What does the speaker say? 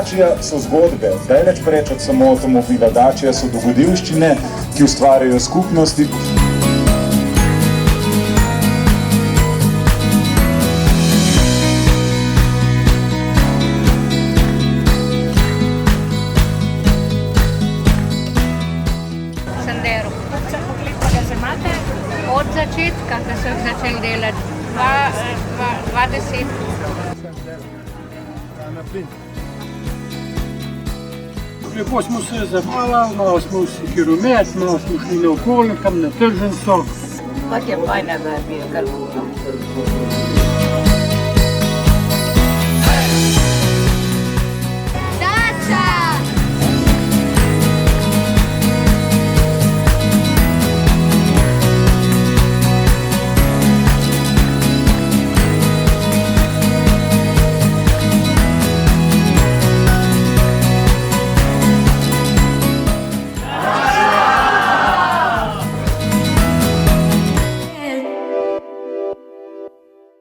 Dačija so zgodbe, daleč preč od samo avtomobila. Dačija so dogodivščine, ki ustvarjajo skupnosti. Sandero. Koliko ga imate? Od začetka, ko so začeli delati. 2010. Lepo smo se zabavali, malo smo vsi rumet, malo smo šli naokoli, tam na tržnico. Tako je fajn, da je bil kar